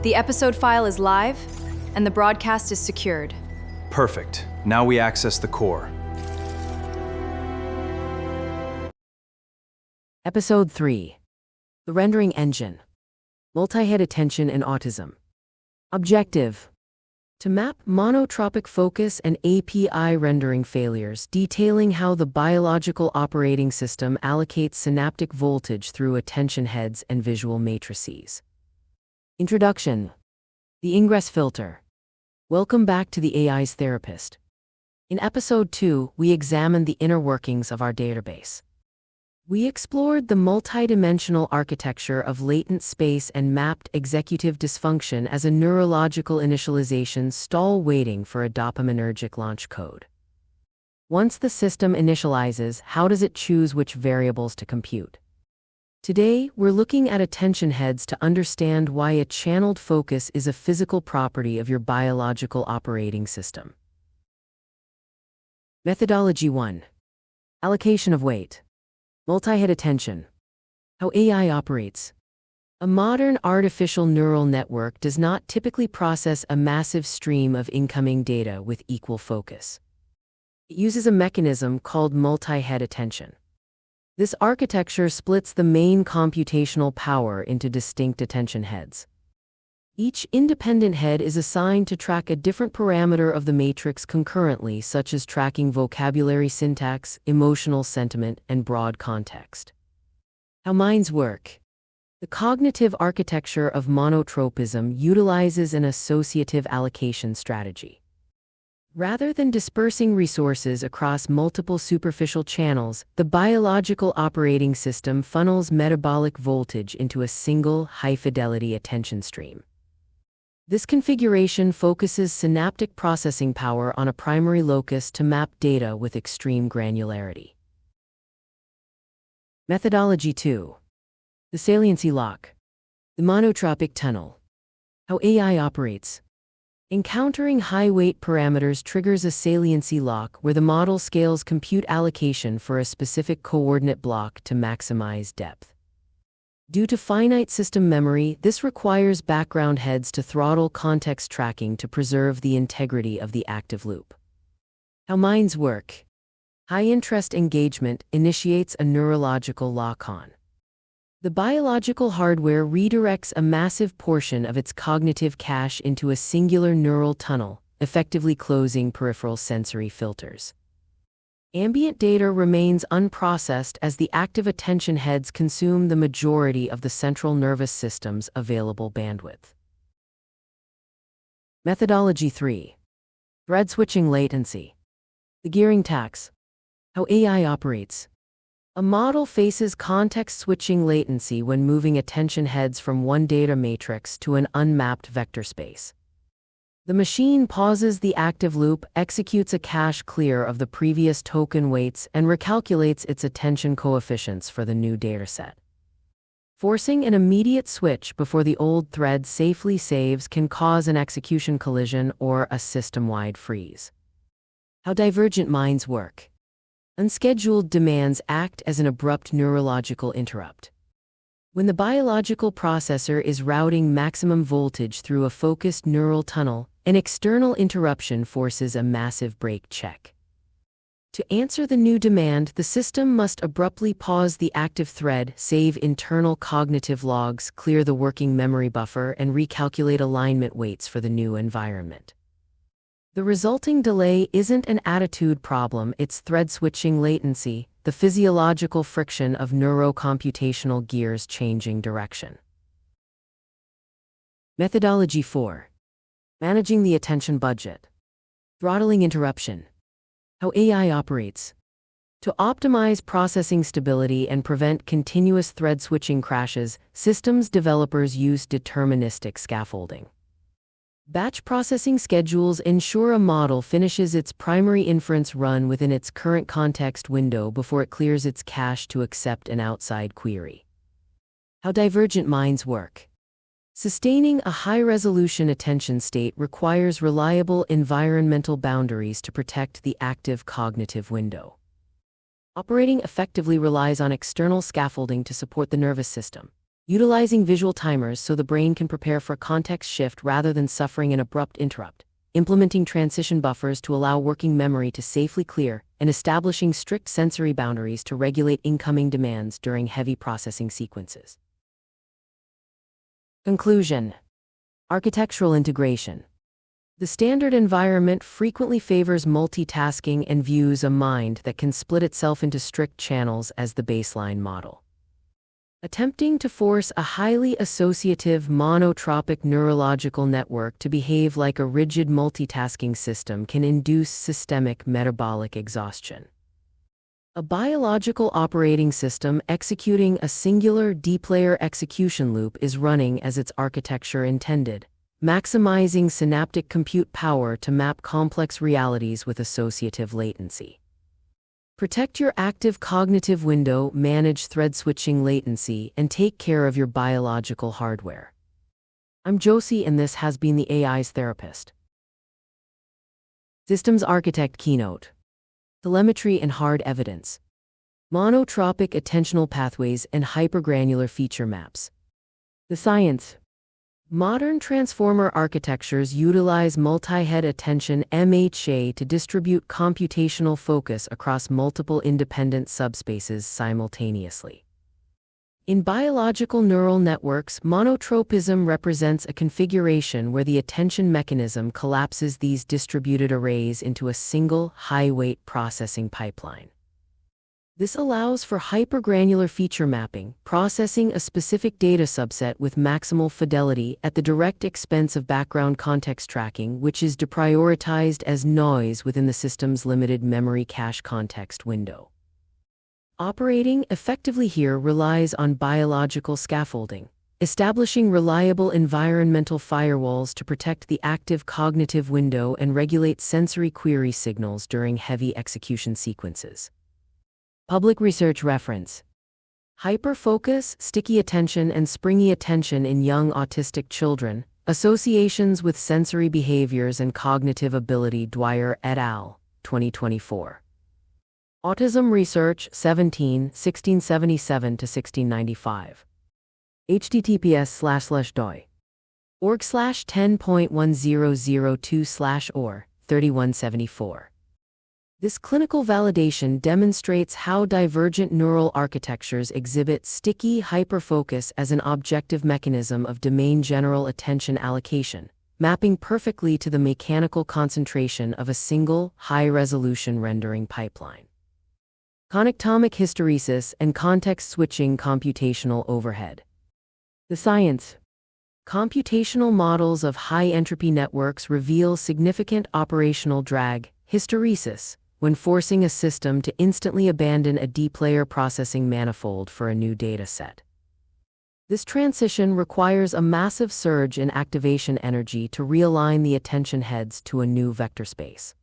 The episode file is live, and the broadcast is secured. Perfect. Now we access the core. Episode 3. The Rendering Engine. Multi-head Attention in Autism. Objective: to map monotropic focus and API rendering failures, detailing how the biological operating system allocates synaptic voltage through attention heads and visual matrices. Introduction. The Ingress filter. Welcome back to the AI's Therapist. In Episode 2, we examined the inner workings of our database. We explored the multidimensional architecture of latent space and mapped executive dysfunction as a neurological initialization stall waiting for a dopaminergic launch code. Once the system initializes, how does it choose which variables to compute? Today, we're looking at attention heads to understand why a channeled focus is a physical property of your biological operating system. Methodology 1. Allocation of weight. Multi-head attention. How AI operates. A modern artificial neural network does not typically process a massive stream of incoming data with equal focus. It uses a mechanism called multi-head attention. This architecture splits the main computational power into distinct attention heads. Each independent head is assigned to track a different parameter of the matrix concurrently, such as tracking vocabulary syntax, emotional sentiment, and broad context. How minds work. The cognitive architecture of monotropism utilizes an associative allocation strategy. Rather than dispersing resources across multiple superficial channels, the biological operating system funnels metabolic voltage into a single, high-fidelity attention stream. This configuration focuses synaptic processing power on a primary locus to map data with extreme granularity. Methodology 2. The Saliency Lock. The Monotropic Tunnel. How AI operates. Encountering high-weight parameters triggers a saliency lock where the model scales compute allocation for a specific coordinate block to maximize depth. Due to finite system memory, this requires background heads to throttle context tracking to preserve the integrity of the active loop. How minds work. High-interest engagement initiates a neurological lock-on. The biological hardware redirects a massive portion of its cognitive cache into a singular neural tunnel, effectively closing peripheral sensory filters. Ambient data remains unprocessed as the active attention heads consume the majority of the central nervous system's available bandwidth. Methodology 3. Thread switching latency. The gearing tax. How AI operates. A model faces context-switching latency when moving attention heads from one data matrix to an unmapped vector space. The machine pauses the active loop, executes a cache clear of the previous token weights, and recalculates its attention coefficients for the new dataset. Forcing an immediate switch before the old thread safely saves can cause an execution collision or a system-wide freeze. How divergent minds work. Unscheduled demands act as an abrupt neurological interrupt. When the biological processor is routing maximum voltage through a focused neural tunnel, an external interruption forces a massive brake check. To answer the new demand, the system must abruptly pause the active thread, save internal cognitive logs, clear the working memory buffer, and recalculate alignment weights for the new environment. The resulting delay isn't an attitude problem, it's thread-switching latency, the physiological friction of neurocomputational gears changing direction. Methodology 4. Managing the attention budget. Throttling interruption. How AI operates. To optimize processing stability and prevent continuous thread-switching crashes, systems developers use deterministic scaffolding. Batch processing schedules ensure a model finishes its primary inference run within its current context window before it clears its cache to accept an outside query. How divergent minds work. Sustaining a high-resolution attention state requires reliable environmental boundaries to protect the active cognitive window. Operating effectively relies on external scaffolding to support the nervous system. utilizing visual timers so the brain can prepare for a context shift rather than suffering an abrupt interrupt, implementing transition buffers to allow working memory to safely clear, and establishing strict sensory boundaries to regulate incoming demands during heavy processing sequences. Conclusion: architectural integration. The standard environment frequently favors multitasking and views a mind that can split itself into strict channels as the baseline model. Attempting to force a highly associative monotropic neurological network to behave like a rigid multitasking system can induce systemic metabolic exhaustion. A biological operating system executing a singular deep-layer execution loop is running as its architecture intended, maximizing synaptic compute power to map complex realities with associative latency. Protect your active cognitive window, manage thread switching latency, and take care of your biological hardware. I'm Josie, and this has been the AI's Therapist. Systems Architect Keynote. Telemetry and hard evidence. Monotropic attentional pathways and hypergranular feature maps. The science. Modern transformer architectures utilize multi-head attention (MHA) to distribute computational focus across multiple independent subspaces simultaneously. In biological neural networks, monotropism represents a configuration where the attention mechanism collapses these distributed arrays into a single, high-weight processing pipeline. This allows for hypergranular feature mapping, processing a specific data subset with maximal fidelity at the direct expense of background context tracking, which is deprioritized as noise within the system's limited memory cache context window. Operating effectively here relies on biological scaffolding, establishing reliable environmental firewalls to protect the active cognitive window and regulate sensory query signals during heavy execution sequences. Public research reference. Hyperfocus, sticky attention, and springy attention in young autistic children, associations with sensory behaviors and cognitive ability. Dwyer et al., 2024. Autism Research, 1677–1695. https://doi. org/10.1002/or, 3174. This clinical validation demonstrates how divergent neural architectures exhibit sticky hyperfocus as an objective mechanism of domain general attention allocation, mapping perfectly to the mechanical concentration of a single, high-resolution rendering pipeline. Connectomic hysteresis and context-switching computational overhead. The science. Computational models of high-entropy networks reveal significant operational drag, hysteresis, when forcing a system to instantly abandon a deep-layer processing manifold for a new dataset. This transition requires a massive surge in activation energy to realign the attention heads to a new vector space.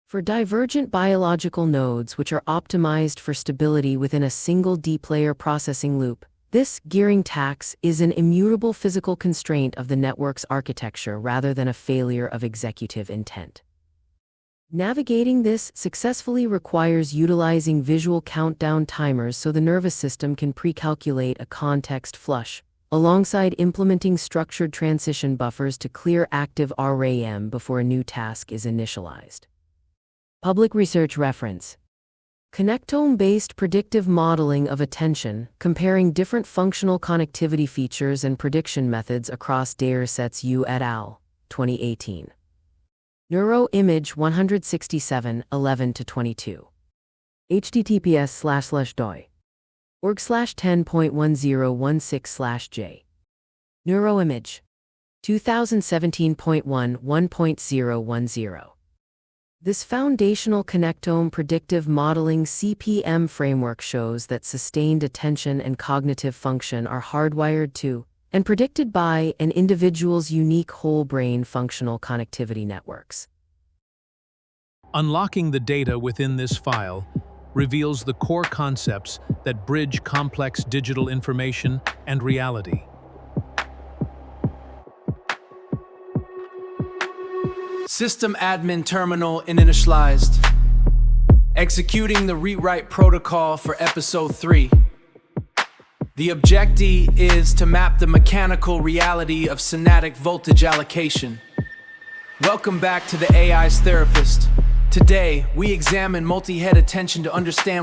For divergent biological nodes which are optimized for stability within a single deep-layer processing loop, this gearing tax is an immutable physical constraint of the network's architecture rather than a failure of executive intent. Navigating this successfully requires utilizing visual countdown timers so the nervous system can pre-calculate a context flush, alongside implementing structured transition buffers to clear active RAM before a new task is initialized. Public research reference. Connectome-based predictive modeling of attention, comparing different functional connectivity features and prediction methods across datasets. U et al., 2018. Neuroimage 167, 11–22. https://doi. org/10.1016/j. Neuroimage. 2017.1 1.010. This foundational connectome predictive modeling (CPM) framework shows that sustained attention and cognitive function are hardwired to and predicted by an individual's unique whole brain functional connectivity networks. Unlocking the data within this file reveals the core concepts that bridge complex digital information and reality. System admin terminal initialized. Executing the read-write protocol for episode 3. The objective is to map the mechanical reality of synaptic voltage allocation. Welcome back to the AI's Therapist. Today, we examine multi-head attention to understand